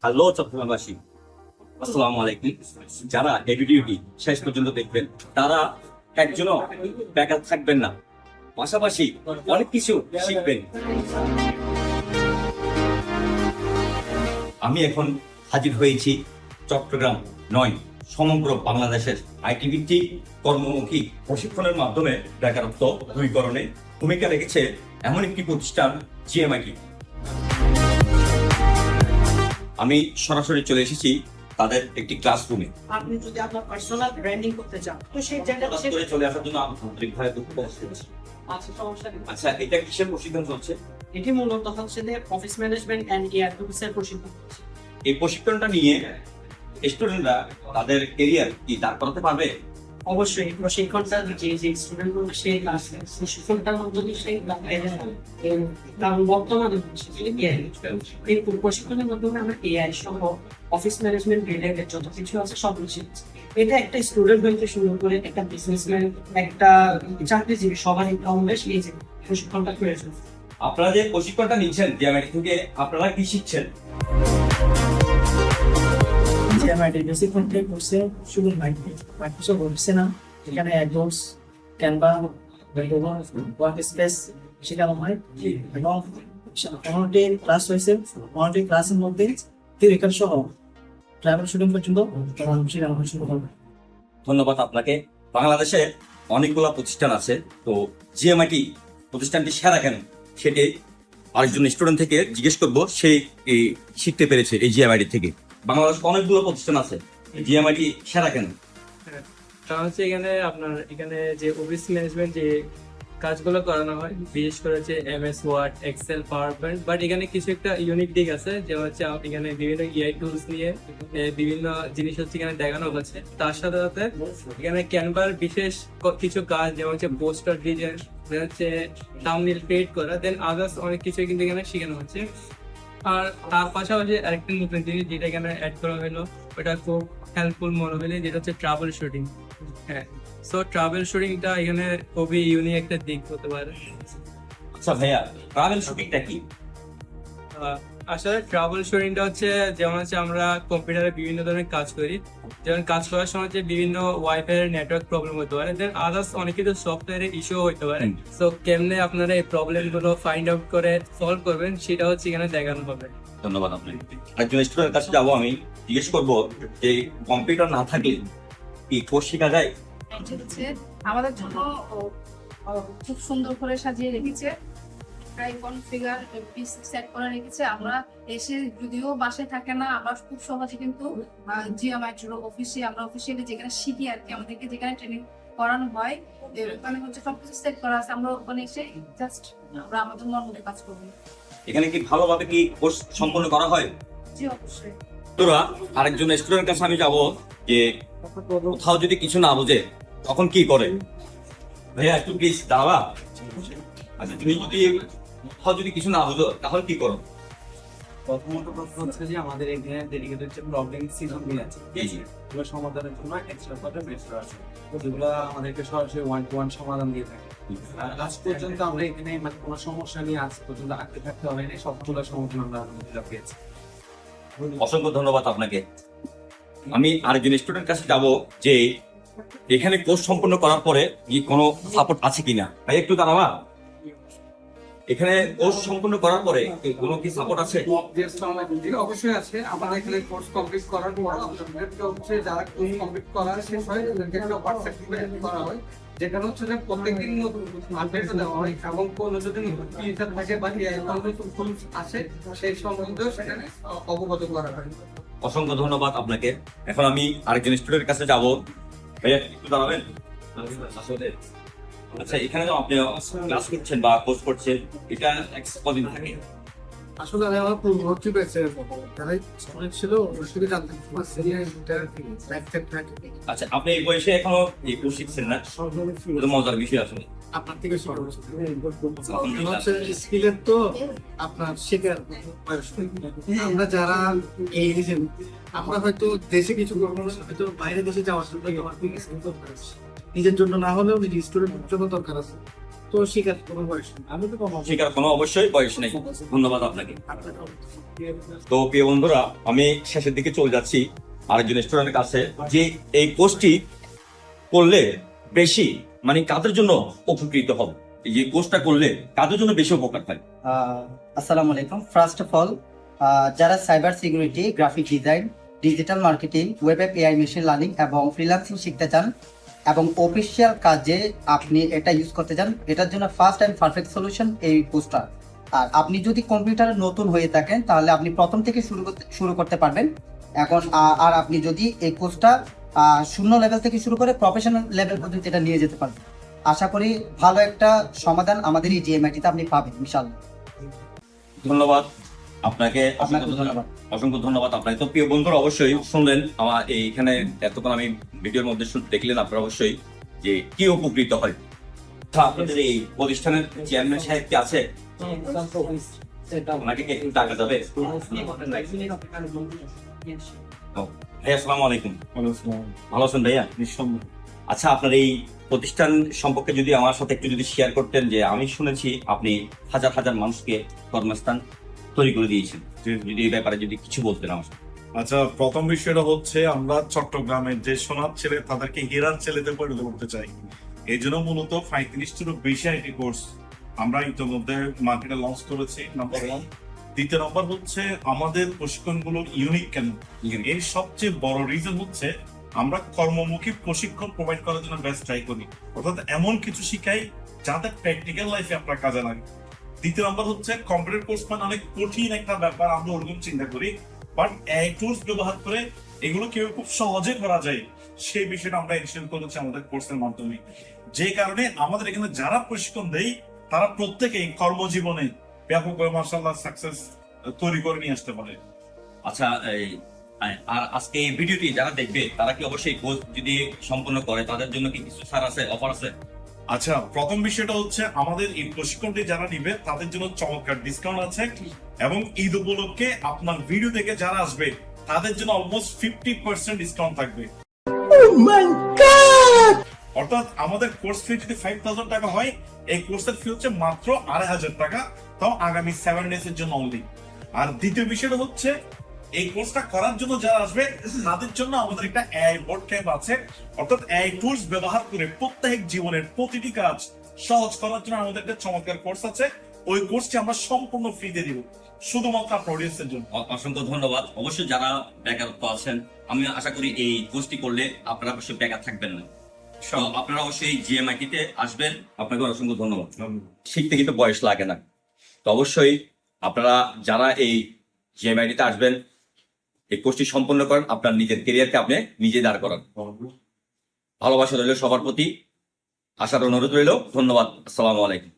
Hello চট্টগ্রামবাসী, আসসালামু আলাইকুম। যারা এই ভিডিওটি শেষ পর্যন্ত দেখবেন তারা একজনও বেকার থাকবেন না, পাশাপাশি অনেক কিছু শিখবেন। আমি এখন হাজির হয়েছি চট্টগ্রাম নয়, সমগ্র বাংলাদেশের আইটি ভিত্তিক কর্মমুখী প্রশিক্ষণের মাধ্যমে বেকারত্ব দূরীকরণে ভূমিকা রেখেছে এমন একটি প্রতিষ্ঠান জিএমআইটি। আমি সরাসরি চলে এসেছি তাদের একটি ক্লাসরুমে। আপনি যদি আপনার পার্সোনাল ব্র্যান্ডিং করতে চান তো সেই জায়গাটা করে চলে আসার জন্য আমি আন্তরিকভাবে দুঃখিত। আচ্ছা, সমস্যা নেই। আচ্ছা, এটা কিসের প্রশিক্ষণ চলছে? এটি মূলত হচ্ছে যে office management and AI tools এর প্রশিক্ষণ। এই প্রশিক্ষণটা নিয়ে স্টুডেন্টরা তাদের ক্যারিয়ার কি দাঁড় করাতে পারবে? অবশ্যই প্রশিক্ষণটা যে স্টুডেন্টগুলো সেই ক্লাসে প্রশিক্ষণটার মাধ্যমে সেই কারণ বর্তমানে এই প্রশিক্ষণের মাধ্যমে আমরা এআই সহ অফিস ম্যানেজমেন্ট রিলেটেড যত কিছু আছে সব কিছু এটা একটা স্টুডেন্ট হইতে শুরু করে একটা বিজনেসম্যান, একটা চাকরিজীবী সবারই কম বেশ এই যে প্রশিক্ষণটা প্রয়োজন। আপনারা যে প্রশিক্ষণটা নিচ্ছেন জিএমআইটি থেকে, আপনারা কি শিখছেন? জিএমআইটি বেসিক কন্টেন্ট কোর্সে শুধু মাইক্রোসফট করছে না, এখানে অ্যাডোবস, ক্যানভা, ওয়ার্ক স্পেস শেখানো হয় এবং 15টি ক্লাস হয়েছে। 15টি ক্লাসের মধ্যে থিওরিক্যাল সহ ট্রাভেল শুটিং পর্যন্ত শেখানো হয় শুরু হবে। ধন্যবাদ আপনাকে। বাংলাদেশে অনেকগুলো প্রতিষ্ঠান আছে, তো জিএমআইটি প্রতিষ্ঠানটি সেরা কেন সেটি আরেকজন স্টুডেন্ট থেকে জিজ্ঞেস করবো, সে শিখতে পেরেছে এই জিএমআইটি থেকে। বাংলাদেশে অনেকগুলো প্রতিষ্ঠান আছে, জিএমআইটি সেরা কেন? কারণ হচ্ছে এখানে যে অফিস ম্যানেজমেন্ট যে কাজগুলো করানো হয়, বিশেষ করে হচ্ছে MS Word, Excel, PowerPoint, but এখানে কিছু একটা ইউনিক দিক আছে যে হচ্ছে এখানে বিভিন্ন এআই টুলস নিয়ে বিভিন্ন জিনিস হচ্ছে এখানে দেখানো হচ্ছে। তার সাথে সাথে এখানে ক্যানভার বিশেষ কিছু কাজ, যেমন হচ্ছে পোস্টার ডিজাইন, হচ্ছে থাম্বনেল ক্রিয়েট করা, দেন আদার্স অনেক কিছু কিন্তু এখানে শেখানো হচ্ছে। আর তার পাশাপাশি আরেকটা নতুন জিনিস যেটা এখানে অ্যাড করা হলো, ওটা খুব হেল্পফুল মনে হলো, যেটা হচ্ছে ট্রাভেল শুটিং। হ্যাঁ, সো ট্রাভেল শুটিংটা এখানে খুবই ইউনিক একটা দিক হতে পারে। আচ্ছা ভাইয়া, ট্রাভেল শুটিংটা কি? আসলে ট্রাভেল শুটিংটা হচ্ছে যেমন হচ্ছে আমরা কম্পিউটারে বিভিন্ন ধরনের কাজ করি, যেমন কাজ করার সময় হচ্ছে বিভিন্ন ওয়াইফাই এর নেটওয়ার্ক প্রবলেম হতে পারে, দেন আদার্স অনেক কিছু সফটওয়্যারের ইস্যু হতে পারে। সো কেমনে আপনারা এই প্রবলেম গুলো ফাইন্ড আউট করে সলভ করবেন সেটা হচ্ছে এখানে দেখানো হবে। ধন্যবাদ আপনাকে। একজন স্টুডেন্টের কাছে যাবো, আমি জিজ্ঞেস করবো যে কম্পিউটার না থাকলে কি কোর্স শেখা যায়? হচ্ছে আমাদের জন্য খুব সুন্দর করে সাজিয়ে রেখেছে, প্রায় কনফিগার পিসি সেট করে রেখেছে। আমরা এসে যদিও বাসায় থাকে না, আমরা খুব সহজে কিন্তু জিএমআইটির অফিসে আমরা অফিসিয়ালি যেখানে শিখি আর কি, আমাদেরকে যেখানে ট্রেনিং করানো হয় ওখানে হচ্ছে সবকিছু সেট করা আছে। আমরা ওখানে এসে জাস্ট আমরা আমাদের মন মতো কাজ করবো। এখানে কি ভালোভাবে কি কোর্স সম্পন্ন করা হয়? জি অবশ্যই। তোরা আরেকজন স্টুডেন্টের কাছে আমি যাবো, যে কোথাও যদি কিছু না বোঝে তখন কি করে? ভাইয়া একটু প্লিজ দাঁড়াবা। আচ্ছা, তুমি যদি কিছু না বোঝো তাহলে কি করো? প্রথমত প্রশ্ন হচ্ছে যে আমাদের এখানে ডেডিকেটেড যে প্রবলেম সিস্টেম আছে, এগুলো সমাধানের জন্য এক্সট্রা করে মেথড আছে, যেগুলো আমাদেরকে সরাসরি 1-to-1 সমাধান দিয়ে থাকে। আর আজ পর্যন্ত আমরা এখানে মানে কোনো সমস্যা নিয়ে আজ পর্যন্ত আটকে থাকতে হবে না, সবগুলো সমাধান আমরা পেয়েছি। অসংখ্য ধন্যবাদ আপনাকে। আমি আরেকজন স্টুডেন্ট কাছে যাবো, যে এখানে কোর্স সম্পন্ন করার পরে কি কোনো সাপোর্ট আছে কিনা। ভাই একটু দাঁড়াবা। এখানে কোর্স সম্পন্ন করার পরে কোনো কি সাপোর্ট আছে? অবশ্যই আছে। আমাদের এখানে কোর্স কমপ্লিট করার পর আপনাদেরকে হচ্ছে যারা কোর্স কমপ্লিট করা শেষ হয় তাদেরকে একটা সার্টিফিকেট করা হয়, যেখানে হচ্ছে যে প্রত্যেকদিন নতুন আপডেট দেওয়া হয় এবং কোনো যদি ফিচার থাকে বা নতুন টুলস আছে সেই সম্বন্ধেও সেখানে অবগত করা হয়। অসংখ্য ধন্যবাদ আপনাকে। এখন আমি আরেকজন স্টুডেন্টের কাছে যাবো। ভাইয়া একটু দাঁড়াবেন। আচ্ছা, এখানে যে আপনি ক্লাস করছেন বা কোর্স করছেন, এটা কদিন থাকে? আসলে আমি আমার পূর্ববর্তী ব্যাচের যারাই স্টুডেন্ট ছিল ওর সাথে জানতে আচ্ছা, আপনি এই বয়সে এখনো এই কোর্স শিখছেন না? এটা মজার বিষয় আসলে। আপনার থেকে হচ্ছে স্কিলের তো আপনার শেখার বয়স। আমরা যারা এই আমরা হয়তো দেশে কিছু করবো না, হয়তো বাইরে দেশে যাওয়ার জন্য নিজের জন্য না হলেও নিজের স্টুডেন্টের জন্য দরকার আছে। তো তো শিকার কোনো বয়স নেই। আমি তো কম শিকার কোনো অবশ্যই বয়স নেই। ধন্যবাদ আপনাকে। তো প্রিয় বন্ধুরা, আমি শেষের দিকে চলে যাচ্ছি আরেকজন স্টুডেন্টের কাছে, যে এই কোর্সটি করলে বেশি মানে কাদের জন্য উপকৃত হবে, এই যে কোর্সটা করলে কাদের জন্য বেশি উপকার হয়? আসসালামু আলাইকুম। ফার্স্ট অফ অল, যারা cyber security, graphic design, digital marketing, web app, AI, machine learning এবং ফ্রিল্যান্সিং শিখতে চান এবং অফিসিয়াল কাজে আপনি এটা ইউজ করতে চান, এটার জন্য ফার্স্ট অ্যান্ড পারফেক্ট সলিউশন এই কোর্সটা। আর আপনি যদি কম্পিউটারে নতুন হয়ে থাকেন তাহলে আপনি প্রথম থেকে শুরু করতে পারবেন। এখন আর আপনি যদি এই কোর্সটা শূন্য লেভেল থেকে শুরু করে প্রফেশনাল লেভেল পর্যন্ত এটা নিয়ে যেতে পারবেন। আশা করি ভালো একটা সমাধান আমাদের এই জিএমআইটিতে আপনি পাবেন ইনশাআল্লাহ। ধন্যবাদ আপনাকে, আপনাকে ধন্যবাদ। অসংখ্য ধন্যবাদ আপনাকে। তো প্রিয় বন্ধুরা, অবশ্যই শুনলেন আমার এইখানে এতক্ষণ আমি ভিডিওর মধ্যে দেখলেন আপনারা অবশ্যই যে কি উপকৃত হয়। আচ্ছা, আপনাদের এই প্রতিষ্ঠানের চেয়ারম্যান সাহেব কি আছে? ওনাকে কি একটু টাকা যাবে? ভাই আসসালামু আলাইকুম। ভালো আছেন ভাইয়া? আচ্ছা, আপনার এই প্রতিষ্ঠান সম্পর্কে যদি আমার সাথে একটু যদি শেয়ার করতেন, যে আমি শুনেছি আপনি হাজার হাজার মানুষকে কর্মস্থান তৈরি করে দিয়েছেন, যদি এই ব্যাপারে যদি কিছু বলতেন আমার সাথে। আচ্ছা, প্রথম বিষয়টা হচ্ছে আমরা চট্টগ্রামের যে সোনার ছেলে তাদেরকে হীরার ছেলেতে পরিণত করতে চাই। এই জন্য মূলত 35টিরও বেশি আইটি কোর্স আমরা ইতিমধ্যে মার্কেটে লঞ্চ করেছি, নাম্বার 1। দ্বিতীয় নম্বর হচ্ছে আমাদের প্রশিক্ষণগুলো ইউনিক কেন, এর সবচেয়ে বড় রিজন হচ্ছে আমরা কর্মমুখী প্রশিক্ষণ প্রোভাইড করার জন্য বেস্ট ট্রাই করি, অর্থাৎ এমন কিছু শিখাই যাতে প্র্যাকটিক্যাল লাইফে আপনার কাজে লাগে। দ্বিতীয় নম্বর হচ্ছে কম্পিউটার কোর্স মানে অনেক কঠিন একটা ব্যাপার, আমরা ওরকম চিন্তা করি, বাট এই টুলস ব্যবহার করে এগুলো কেউ খুব সহজে করা যায়, সেই বিষয়টা আমরা ইনস্টল করেছি আমাদের কোর্সের মাধ্যমে। যে কারণে আমাদের এখানে যারা প্রশিক্ষণ দেয় তারা প্রত্যেকেই কর্মজীবনে ব্যাপকভাবে মাশাআল্লাহ সাকসেস তৈরি করে নিয়ে আসতে পারে। আচ্ছা, আর আজকে এই ভিডিওটি যারা দেখবে তারা কি অবশ্যই কোর্স যদি সম্পন্ন করে তাদের জন্য কি কিছু ছাড় আছে, অফার আছে? আচ্ছা, প্রথম বিষয়টা হচ্ছে আমাদের এই প্রশিক্ষণটি যারা নিবে তাদের জন্য চমৎকার ডিসকাউন্ট আছে, এবং ঈদ উপলক্ষে আপনার ভিডিও দেখে যারা আসবে তাদের জন্য অলমোস্ট 50% ডিসকাউন্ট থাকবে। অর্থাৎ আমাদের কোর্স ফি যদি 5000 টাকা হয়, এই কোর্সের ফি হচ্ছে মাত্র 2500 টাকা, তাও আগামী 7 ডেজ এর জন্য অনলি। আর দ্বিতীয় বিষয়টা হচ্ছে এই কোর্সটা করার জন্য যারা আসবে তাদের জন্য আমাদের একটা এআই বোর্ড ক্যাম্প আছে, অর্থাৎ এআই টুলস ব্যবহার করে প্রত্যেক জীবনের প্রতিটি কাজ সহজ করার জন্য আমাদের একটা চমৎকার কোর্স আছে। ওই কোর্সটি আমরা সম্পূর্ণ ফ্রিতে দিব শুধুমাত্র আপনার অডিয়েন্সের জন্য। অসংখ্য ধন্যবাদ। অবশ্যই যারা বেকারত্ব আছেন, আমি আশা করি এই কোর্সটি করলে আপনারা অবশ্যই বেকার থাকবেন না। তো আপনারা অবশ্যই জিএমআইটি তে আসবেন। আপনাকে অসংখ্য ধন্যবাদ। শিখতে কিন্তু বয়স লাগে না। তো অবশ্যই আপনারা যারা এই জিএমআইটি তে আসবেন, এই কোর্সটি সম্পন্ন করেন, আপনার নিজের কেরিয়ারকে আপনি নিজে দাঁড় করান। ভালোবাসা রইল সবার প্রতি, আশার অনুরোধ রইল। ধন্যবাদ। আসসালামু আলাইকুম।